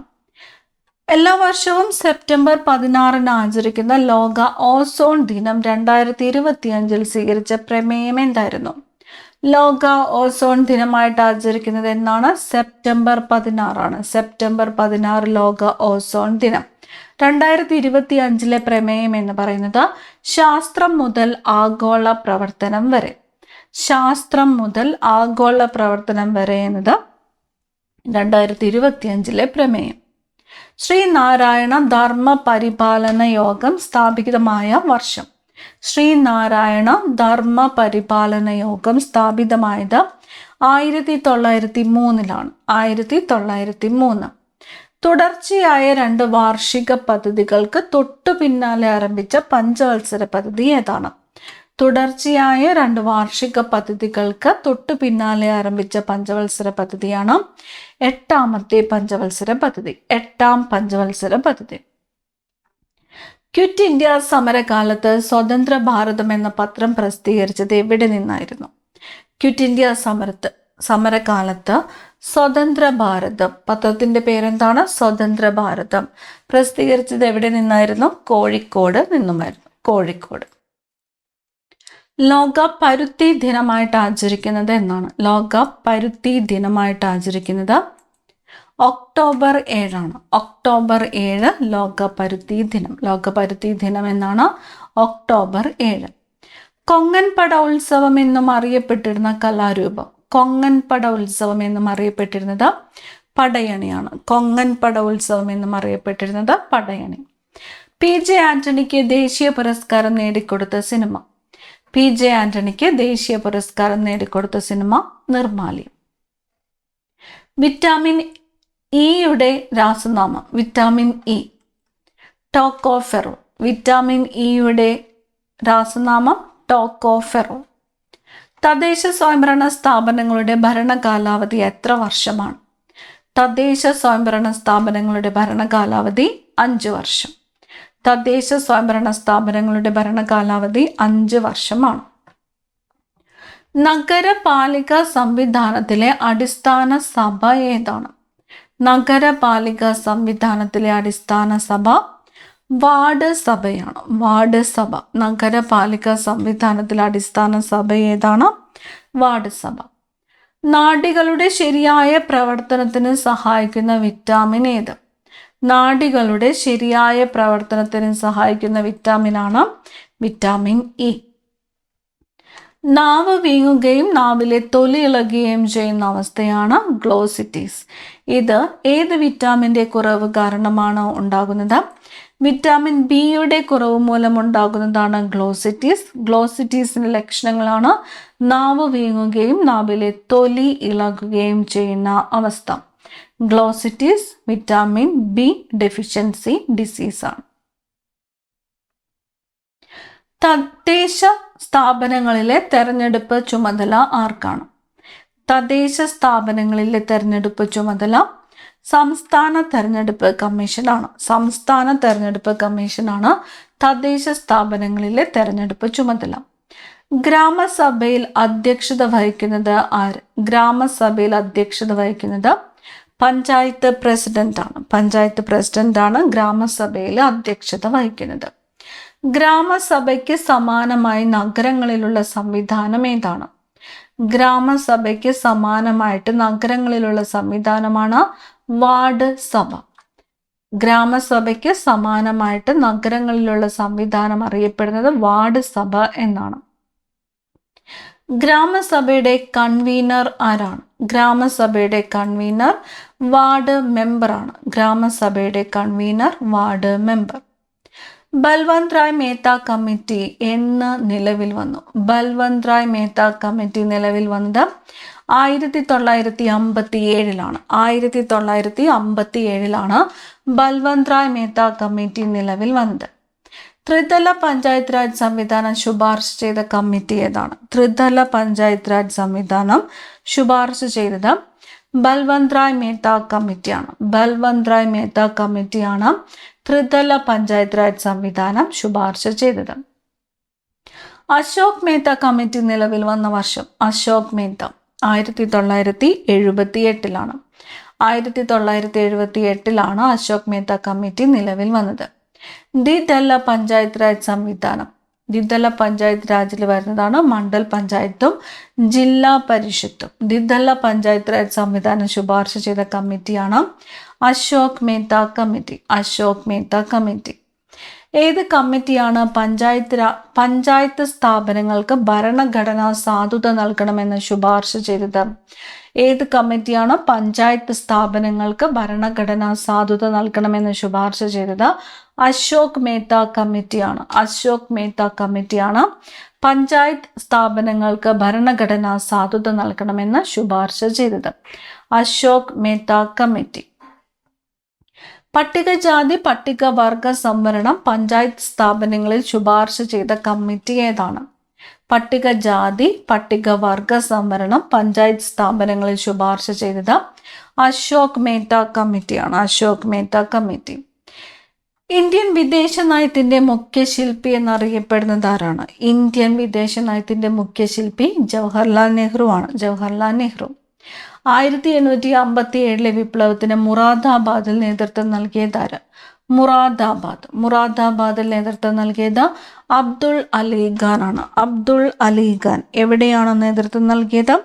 എല്ലാ വർഷവും സെപ്റ്റംബർ 16 ആചരിക്കുന്ന ലോക ഓസോൺ ദിനം 2025 സ്വീകരിച്ച പ്രമേയം എന്തായിരുന്നു? ലോക ഓസോൺ ദിനമായിട്ട് ആചരിക്കുന്നത് എന്നാണ്? സെപ്റ്റംബർ 16 സെപ്റ്റംബർ 16 ലോക ഓസോൺ ദിനം. 2025 പ്രമേയം എന്ന് പറയുന്നത് ശാസ്ത്രം മുതൽ ആഗോള പ്രവർത്തനം വരെ. ശാസ്ത്രം മുതൽ ആഗോള പ്രവർത്തനം വരെ എന്നത് 2025 പ്രമേയം. ശ്രീനാരായണ ധർമ്മ പരിപാലന യോഗം സ്ഥാപിതമായ വർഷം. ശ്രീനാരായണ ധർമ്മ പരിപാലന യോഗം സ്ഥാപിതമായത് 1903 1903. തുടർച്ചയായ 2 വാർഷിക പദ്ധതികൾക്ക് തൊട്ടു പിന്നാലെ ആരംഭിച്ച പഞ്ചവത്സര പദ്ധതി ഏതാണ്? തുടർച്ചയായ 2 വാർഷിക പദ്ധതികൾക്ക് തൊട്ടു പിന്നാലെ ആരംഭിച്ച പഞ്ചവത്സര പദ്ധതിയാണ് 8ാമത്തെ പഞ്ചവത്സര പദ്ധതി. 8ാം പഞ്ചവത്സര പദ്ധതി. ക്വിറ്റ് ഇന്ത്യ സമരകാലത്ത് സ്വതന്ത്ര ഭാരതം എന്ന പത്രം പ്രസിദ്ധീകരിച്ചത് എവിടെ നിന്നായിരുന്നു? ക്വിറ്റ് ഇന്ത്യ സമരകാലത്ത് സ്വതന്ത്ര ഭാരതം പത്രത്തിന്റെ പേരെന്താണ്? സ്വതന്ത്ര ഭാരതം. പ്രസിദ്ധീകരിച്ചത് എവിടെ നിന്നായിരുന്നു? കോഴിക്കോട് നിന്നുമായിരുന്നു. കോഴിക്കോട്. ലോക പരുത്തി ദിനമായിട്ട് ആചരിക്കുന്നത് എന്നാണ്? ലോക പരുത്തി ദിനമായിട്ട് ആചരിക്കുന്നത് ഒക്ടോബർ 7 ഒക്ടോബർ 7 ലോക പരുത്തി ദിനം. ലോക പരുത്തി ദിനം എന്നാണ്? ഒക്ടോബർ 7. കൊങ്ങൻ പട ഉത്സവം എന്നും അറിയപ്പെട്ടിരുന്ന കലാരൂപം. കൊങ്ങൻ പട ഉത്സവം എന്നും അറിയപ്പെട്ടിരുന്നത് പടയണിയാണ്. കൊങ്ങൻ പട ഉത്സവം എന്നും അറിയപ്പെട്ടിരുന്നത് പടയണി. PJ ആന്റണിക്ക് ദേശീയ പുരസ്കാരം നേടിക്കൊടുത്ത സിനിമ. PJ ആന്റണിക്ക് ദേശീയ പുരസ്കാരം നേടിക്കൊടുത്ത സിനിമ നിർമാലി. വിറ്റാമിൻ ഇയുടെ രാസനാമം. Vitamin E tocopherol. വിറ്റാമിൻ ഇയുടെ രാസനാമം ടോക്കോഫെറോൾ. തദ്ദേശ സ്വയംഭരണ സ്ഥാപനങ്ങളുടെ ഭരണകാലാവധി എത്ര വർഷമാണ്? തദ്ദേശ സ്വയംഭരണ സ്ഥാപനങ്ങളുടെ ഭരണകാലാവധി 5 വർഷം. തദ്ദേശ സ്വയംഭരണ സ്ഥാപനങ്ങളുടെ ഭരണകാലാവധി 5 വർഷമാണ്. നഗരപാലിക സംവിധാനത്തിലെ അടിസ്ഥാന സഭ ഏതാണ്? നഗരപാലിക സംവിധാനത്തിലെ അടിസ്ഥാന സഭ വാർഡ് സഭയാണ്. വാർഡ് സഭ. നഗരപാലിക സംവിധാനത്തിലെ അടിസ്ഥാന സഭ ഏതാണ്? വാർഡ് സഭ. നാഡികളുടെ ശരിയായ പ്രവർത്തനത്തിന് സഹായിക്കുന്ന വിറ്റാമിൻ ഏത്? നാഡികളുടെ ശരിയായ പ്രവർത്തനത്തിന് സഹായിക്കുന്ന വിറ്റാമിനാണ് വിറ്റാമിൻ ഇ. നാവ് വീങ്ങുകയും നാവിലെ തൊലി ഇളകുകയും ചെയ്യുന്ന അവസ്ഥയാണ് ഗ്ലോസിറ്റീസ്. ഇത് ഏത് വിറ്റാമിൻ്റെ കുറവ് കാരണമാണ് ഉണ്ടാകുന്നത്? വിറ്റാമിൻ ബിയുടെ കുറവ് മൂലം ഉണ്ടാകുന്നതാണ് ഗ്ലോസിറ്റീസ്. ഗ്ലോസിറ്റീസിന്റെ ലക്ഷണങ്ങളാണ് നാവ് വീങ്ങുകയും നാവിലെ തൊലി ഇളകുകയും ചെയ്യുന്ന അവസ്ഥ. ഗ്ലോസിറ്റീസ് വിറ്റാമിൻ ബി ഡെഫിഷ്യൻസി ഡിസീസാണ്. തദ്ദേശ സ്ഥാപനങ്ങളിലെ തെരഞ്ഞെടുപ്പ് ചുമതല ആർക്കാണ്? തദ്ദേശ സ്ഥാപനങ്ങളിലെ തെരഞ്ഞെടുപ്പ് ചുമതല സംസ്ഥാന തെരഞ്ഞെടുപ്പ് കമ്മീഷനാണ്. സംസ്ഥാന തെരഞ്ഞെടുപ്പ് കമ്മീഷനാണ് തദ്ദേശ സ്ഥാപനങ്ങളിലെ തെരഞ്ഞെടുപ്പ് ചുമതല. ഗ്രാമസഭയിൽ അധ്യക്ഷത വഹിക്കുന്നത് ആര്? ഗ്രാമസഭയിൽ അധ്യക്ഷത വഹിക്കുന്നത് പഞ്ചായത്ത് പ്രസിഡന്റ് ആണ്. പഞ്ചായത്ത് പ്രസിഡന്റ് ആണ് ഗ്രാമസഭയിൽ അധ്യക്ഷത വഹിക്കുന്നത്. ഗ്രാമസഭയ്ക്ക് സമാനമായി നഗരങ്ങളിലുള്ള സംവിധാനം ഏതാണ്? ഗ്രാമസഭയ്ക്ക് സമാനമായിട്ട് നഗരങ്ങളിലുള്ള സംവിധാനമാണ് വാർഡ് സഭ. ഗ്രാമസഭയ്ക്ക് സമാനമായിട്ട് നഗരങ്ങളിലുള്ള സംവിധാനം അറിയപ്പെടുന്നത് വാർഡ് സഭ എന്നാണ്. ഗ്രാമസഭയുടെ കൺവീനർ ആരാണ്? ഗ്രാമസഭയുടെ കൺവീനർ വാർഡ് മെമ്പറാണ്. ഗ്രാമസഭയുടെ convener ward member. Balwant Rai Mehta committee എന്ന് നിലവിൽ വന്നു? ബൽവന്ത് റായ് മേത്ത കമ്മിറ്റി നിലവിൽ വന്നത് 1957 1957 ബൽവന്ത് റായ് മേത്ത കമ്മിറ്റി നിലവിൽ വന്നത്. ത്രിതല പഞ്ചായത്ത് രാജ് സംവിധാനം ശുപാർശ ചെയ്ത കമ്മിറ്റി ഏതാണ്? ത്രിതല പഞ്ചായത്ത് രാജ് സംവിധാനം ശുപാർശ ചെയ്തത് ബൽവന്ത് റായ് മേത്ത കമ്മിറ്റിയാണ്. ബൽവന്ത് റായ് മേത്ത കമ്മിറ്റിയാണ് ത്രിതല പഞ്ചായത്ത് രാജ് സംവിധാനം ശുപാർശ ചെയ്തത്. അശോക് മേത്ത കമ്മിറ്റി നിലവിൽ വന്ന വർഷം? അശോക് മേത്ത 1978 1978 അശോക് മേത്ത കമ്മിറ്റി നിലവിൽ വന്നത്. ദ്വിതല പഞ്ചായത്ത് രാജ് സംവിധാനം, ദ്വിതല പഞ്ചായത്ത് രാജിൽ വരുന്നതാണ് മണ്ഡൽ പഞ്ചായത്തും ജില്ലാ പരിഷത്തും. ദ്വിതല പഞ്ചായത്ത് രാജ് സംവിധാനം ശുപാർശ ചെയ്ത കമ്മിറ്റിയാണ് അശോക് മേത്ത കമ്മിറ്റി. അശോക് മേത്ത കമ്മിറ്റി. ഏത് കമ്മിറ്റിയാണ് പഞ്ചായത്ത് സ്ഥാപനങ്ങൾക്ക് ഭരണഘടനാ സാധുത നൽകണമെന്ന് ശുപാർശ ചെയ്തത്? ഏത് കമ്മിറ്റിയാണ് പഞ്ചായത്ത് സ്ഥാപനങ്ങൾക്ക് ഭരണഘടനാ സാധുത നൽകണമെന്ന് ശുപാർശ ചെയ്തത്? അശോക് മേത്ത കമ്മിറ്റിയാണ്. അശോക് മേത്ത കമ്മിറ്റിയാണ് പഞ്ചായത്ത് സ്ഥാപനങ്ങൾക്ക് ഭരണഘടനാ സാധുത നൽകണമെന്ന് ശുപാർശ ചെയ്തത്. അശോക് മേത്ത കമ്മിറ്റി. പട്ടികജാതി പട്ടികവർഗ സംവരണം പഞ്ചായത്ത് സ്ഥാപനങ്ങളിൽ ശുപാർശ ചെയ്ത കമ്മിറ്റി ഏതാണ്? പട്ടികജാതി പട്ടികവർഗ സംവരണം പഞ്ചായത്ത് സ്ഥാപനങ്ങളിൽ ശുപാർശ ചെയ്തത് അശോക് മേത്ത കമ്മിറ്റിയാണ്. അശോക് മേത്ത കമ്മിറ്റി. ഇന്ത്യൻ വിദേശ നയത്തിന്റെ മുഖ്യ ശില്പി എന്നറിയപ്പെടുന്നത് ആരാണ്? ഇന്ത്യൻ വിദേശ നയത്തിന്റെ മുഖ്യ ശില്പി ജവഹർലാൽ നെഹ്റു ആണ്. ജവഹർലാൽ നെഹ്റു. 1857 വിപ്ലവത്തിന് മുറാദാബാദിൽ നേതൃത്വം നൽകിയതാര്? മുറാദാബാദിൽ നേതൃത്വം നൽകിയത് അബ്ദുൾ അലി ഖാൻ ആണ്. അബ്ദുൾ അലി ഖാൻ. എവിടെയാണ് നേതൃത്വം നൽകിയത്?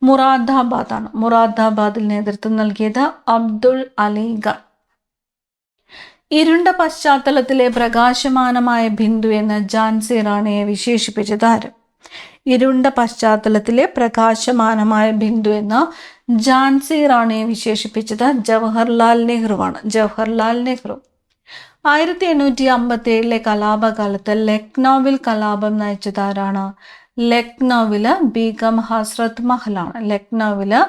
മുറാദാബാദാണ്. മുറാദാബാദിൽ നേതൃത്വം നൽകിയത് അബ്ദുൾ അലി ഖാൻ. ഇരുണ്ട പശ്ചാത്തലത്തിലെ പ്രകാശമാനമായ ബിന്ദു എന്ന് ഝാൻസി റാണിയെ വിശേഷിപ്പിച്ചത് ആര്? ഇരുണ്ട പശ്ചാത്തലത്തിലെ പ്രകാശമാനമായ ബിന്ദു എന്ന് ഝാൻസി റാണിയെ വിശേഷിപ്പിച്ചത് ജവഹർലാൽ നെഹ്റുവാണ്. ജവഹർലാൽ നെഹ്റു. 1857 കലാപകാലത്ത് ലക്നൌവിൽ കലാപം നയിച്ചത് ആരാണ്? ലക്നൌവില് ബീഗം ഹസ്രത്ത് മഹലാണ്. ലക്നൌവില്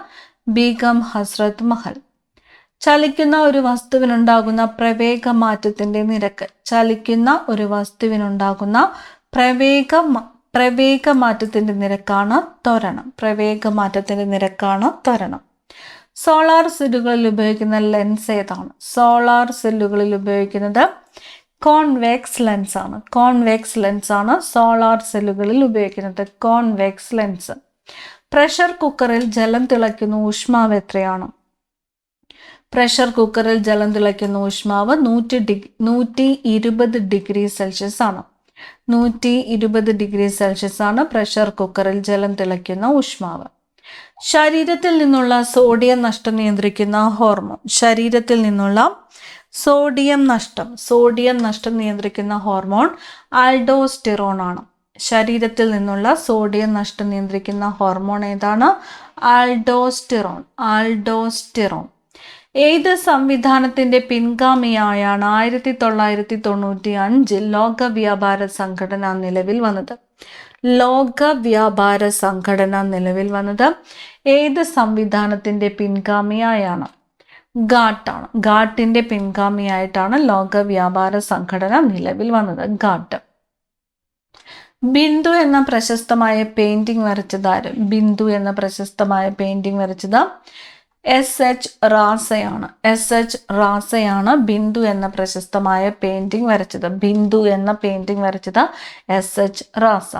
ബീഗം ഹസ്രത്ത് മഹൽ. ചലിക്കുന്ന ഒരു വസ്തുവിനുണ്ടാകുന്ന പ്രവേഗമാറ്റത്തിന്റെ നിരക്ക്. ചലിക്കുന്ന ഒരു വസ്തുവിനുണ്ടാകുന്ന പ്രവേഗമാറ്റത്തിന്റെ നിരക്കാണ് ത്വരണം. പ്രവേഗമാറ്റത്തിന്റെ നിരക്കാണ് ത്വരണം. സോളാർ സെല്ലുകളിൽ ഉപയോഗിക്കുന്ന ലെൻസ് ഏതാണ്? സോളാർ സെല്ലുകളിൽ ഉപയോഗിക്കുന്നത് കോൺവെക്സ് ലെൻസ് ആണ്. കോൺവെക്സ് ലെൻസ് ആണ് സോളാർ സെല്ലുകളിൽ ഉപയോഗിക്കുന്നത്. Convex lens. പ്രഷർ കുക്കറിൽ ജലം തിളയ്ക്കുന്ന ഊഷ്മാവ് എത്രയാണ്? പ്രഷർ കുക്കറിൽ ജലം തിളയ്ക്കുന്ന ഊഷ്മാവ് 120 ഡിഗ്രി സെൽഷ്യസ് ആണ്. 120 ഡിഗ്രി സെൽഷ്യസ് ആണ് പ്രഷർ കുക്കറിൽ ജലം തിളയ്ക്കുന്ന ഊഷ്മാവ്. ശരീരത്തിൽ നിന്നുള്ള സോഡിയം നഷ്ടം നിയന്ത്രിക്കുന്ന ഹോർമോൺ. ശരീരത്തിൽ നിന്നുള്ള സോഡിയം നഷ്ടം നിയന്ത്രിക്കുന്ന ഹോർമോൺ ആൽഡോസ്റ്റിറോൺ ആണ്. ശരീരത്തിൽ നിന്നുള്ള സോഡിയം നഷ്ടം നിയന്ത്രിക്കുന്ന ഹോർമോൺ ഏതാണ്? ആൽഡോസ്റ്റിറോൺ. ഏത് സംവിധാനത്തിന്റെ പിൻഗാമിയായാണ് 1995 ലോക വ്യാപാര സംഘടന നിലവിൽ വന്നത്? ലോക വ്യാപാര സംഘടന നിലവിൽ വന്നത് ഏത് സംവിധാനത്തിന്റെ പിൻഗാമിയായാണ്? ഗാട്ടാണ്. ഗാട്ടിന്റെ പിൻഗാമിയായിട്ടാണ് ലോക വ്യാപാര സംഘടന നിലവിൽ വന്നത്. ഗാട്ട്. ബിന്ദു എന്ന പ്രശസ്തമായ പെയിന്റിംഗ് വരച്ചത് ആര്? ബിന്ദു എന്ന പ്രശസ്തമായ പെയിന്റിംഗ് വരച്ചത് SH റാസയാണ്. SH റാസയാണ് ബിന്ദു എന്ന പ്രശസ്തമായ പെയിന്റിംഗ് വരച്ചത്. ബിന്ദു എന്ന പെയിന്റിംഗ് വരച്ചത് SH റാസ.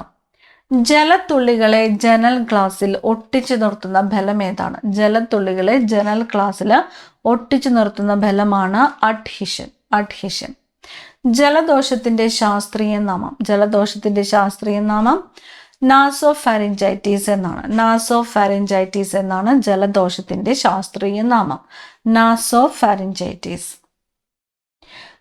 ജലത്തുള്ളികളെ ജനൽ ഗ്ലാസിൽ ഒട്ടിച്ചു നിർത്തുന്ന ബലം ഏതാണ്? ജലത്തുള്ളികളെ ജനൽ ഗ്ലാസിൽ ഒട്ടിച്ചു നിർത്തുന്ന ബലമാണ് അഡ്ഹിഷൻ. ജലദോഷത്തിന്റെ ശാസ്ത്രീയ നാമം. ജലദോഷത്തിന്റെ ശാസ്ത്രീയ നാമം നാസോഫാരിഞ്ചൈറ്റിസ് എന്നാണ്. നാസോഫാരിഞ്ചൈറ്റിസ് എന്നാണ് ജലദോഷത്തിന്റെ ശാസ്ത്രീയ നാമം. നാസോഫാരിഞ്ചൈറ്റിസ്.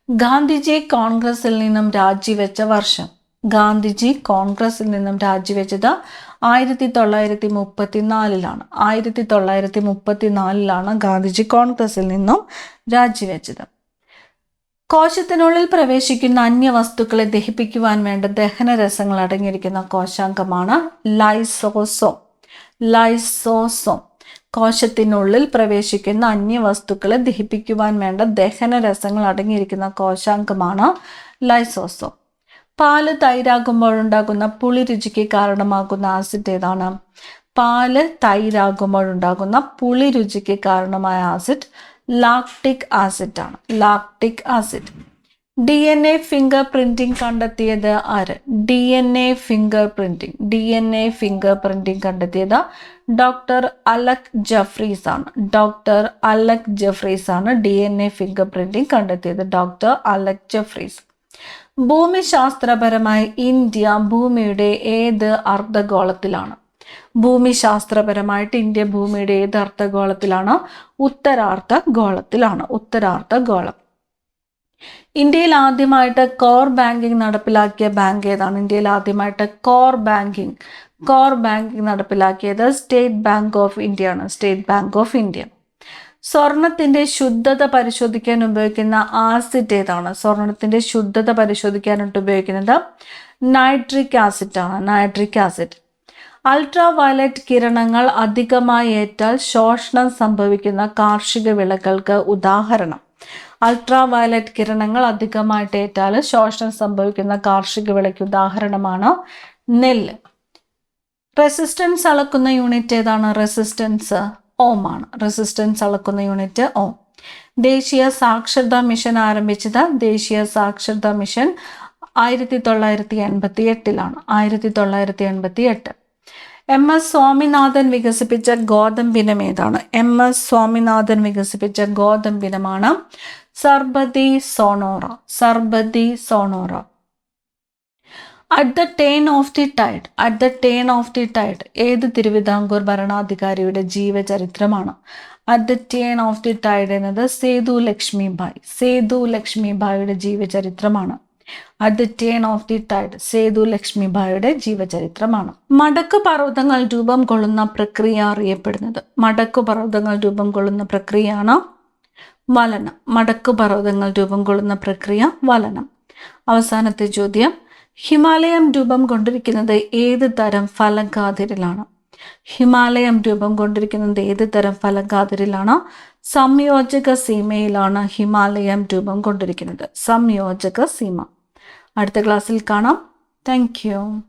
ഗാന്ധിജി കോൺഗ്രസിൽ നിന്നും രാജിവെച്ച വർഷം. ഗാന്ധിജി കോൺഗ്രസിൽ നിന്നും രാജിവെച്ചത് 1934 1934 ഗാന്ധിജി കോൺഗ്രസിൽ നിന്നും രാജിവെച്ചത്. കോശത്തിനുള്ളിൽ പ്രവേശിക്കുന്ന അന്യവസ്തുക്കളെ ദഹിപ്പിക്കുവാൻ വേണ്ട ദഹനരസങ്ങൾ അടങ്ങിയിരിക്കുന്ന കോശാംഗമാണ് ലൈസോസോം. കോശത്തിനുള്ളിൽ പ്രവേശിക്കുന്ന അന്യവസ്തുക്കളെ ദഹിപ്പിക്കുവാൻ വേണ്ട ദഹനരസങ്ങൾ അടങ്ങിയിരിക്കുന്ന കോശാംഗമാണ് ലൈസോസോം. പാല് തൈരാകുമ്പോഴുണ്ടാകുന്ന പുളി രുചിക്ക് കാരണമാകുന്ന ആസിഡ് ഏതാണ്? പാല് തൈരാകുമ്പോഴുണ്ടാകുന്ന പുളി രുചിക്ക് കാരണമായ ആസിഡ് ലാക്ടിക് ആസിഡ് ആണ്. Lactic acid. DNA finger printing കണ്ടെത്തിയത് ആര്? DNA ഫിംഗർ പ്രിന്റിംഗ് കണ്ടെത്തിയത് ഡോക്ടർ അലക് ജഫ്രീസ് ആണ്. ഡോക്ടർ അലക് ജഫ്രീസ് ആണ് DNA ഫിംഗർ പ്രിന്റിംഗ് കണ്ടെത്തിയത്. ഡോക്ടർ അലക് ജഫ്രീസ്. ഭൂമിശാസ്ത്രപരമായി ഇന്ത്യ ഭൂമിയുടെ ഏത് അർദ്ധഗോളത്തിലാണ്? ഭൂമിശാസ്ത്രപരമായിട്ട് ഇന്ത്യ ഭൂമിയുടെ ഏത് അർദ്ധഗോളത്തിലാണ്? ഉത്തരാർദ്ധഗോളത്തിലാണ്. ഉത്തരാർദ്ധഗോളം. ഇന്ത്യയിൽ ആദ്യമായിട്ട് കോർ ബാങ്കിങ് നടപ്പിലാക്കിയ ബാങ്ക് ഏതാണ്? ഇന്ത്യയിൽ ആദ്യമായിട്ട് കോർ ബാങ്കിങ് നടപ്പിലാക്കിയത് സ്റ്റേറ്റ് ബാങ്ക് ഓഫ് ഇന്ത്യ ആണ്. State bank of India. സ്വർണത്തിന്റെ ശുദ്ധത പരിശോധിക്കാൻ ഉപയോഗിക്കുന്ന ആസിഡ് ഏതാണ്? സ്വർണത്തിന്റെ ശുദ്ധത പരിശോധിക്കാനായിട്ട് ഉപയോഗിക്കുന്നത് നൈട്രിക് ആസിഡ് ആണ്. Nitric acid. അൾട്രാ വയലറ്റ് കിരണങ്ങൾ അധികമായി ഏറ്റാൽ ശോഷണം സംഭവിക്കുന്ന കാർഷിക വിളകൾക്ക് ഉദാഹരണം? അൾട്രാ വയലറ്റ് കിരണങ്ങൾ അധികമായിട്ട് ഏറ്റാൽ ശോഷണം സംഭവിക്കുന്ന കാർഷിക വിളയ്ക്ക് ഉദാഹരണമാണ് നെല്ല്. റെസിസ്റ്റൻസ് അളക്കുന്ന യൂണിറ്റ് ഏതാണ്? റെസിസ്റ്റൻസ് ഓം ആണ്. റെസിസ്റ്റൻസ് അളക്കുന്ന യൂണിറ്റ് ഓം. ദേശീയ സാക്ഷരതാ മിഷൻ ആരംഭിച്ചത്? ദേശീയ സാക്ഷരതാ മിഷൻ 1988 1988. MS സ്വാമിനാഥൻ വികസിപ്പിച്ച ഗോതമ്പിനം ഏതാണ്? MS സ്വാമിനാഥൻ വികസിപ്പിച്ച ഗോതമ്പിനമാണ് Sharbati Sonora. Sharbati Sonora. At the turn of the tide ഏത് തിരുവിതാംകൂർ ഭരണാധികാരിയുടെ ജീവചരിത്രമാണ്? At the turn of the tide എന്നത് സേതു ലക്ഷ്മിബായിയുടെ ജീവചരിത്രമാണ്. At the turn of the tide Sethu ലക്ഷ്മിബായിയുടെ ജീവചരിത്രമാണ്. മടക്കു പർവ്വതങ്ങൾ രൂപം കൊള്ളുന്ന പ്രക്രിയ അറിയപ്പെടുന്നത്? മടക്കു പർവ്വതങ്ങൾ രൂപം കൊള്ളുന്ന പ്രക്രിയയാണ് വലനം. മടക്കു പർവ്വതങ്ങൾ രൂപം കൊള്ളുന്ന പ്രക്രിയ വലനം. അവസാനത്തെ ചോദ്യം, ഹിമാലയം രൂപം കൊണ്ടിരിക്കുന്നത് ഏത് തരം ഫലകാതിരിലാണ്? ഹിമാലയം രൂപം കൊണ്ടിരിക്കുന്നത് ഏത് തരം ഫലകാതിരിലാണ്? സംയോജക സീമയിലാണ് ഹിമാലയം രൂപം കൊണ്ടിരിക്കുന്നത്. സംയോജക സീമ. അടുത്ത ക്ലാസ്സിൽ കാണാം. Thank you.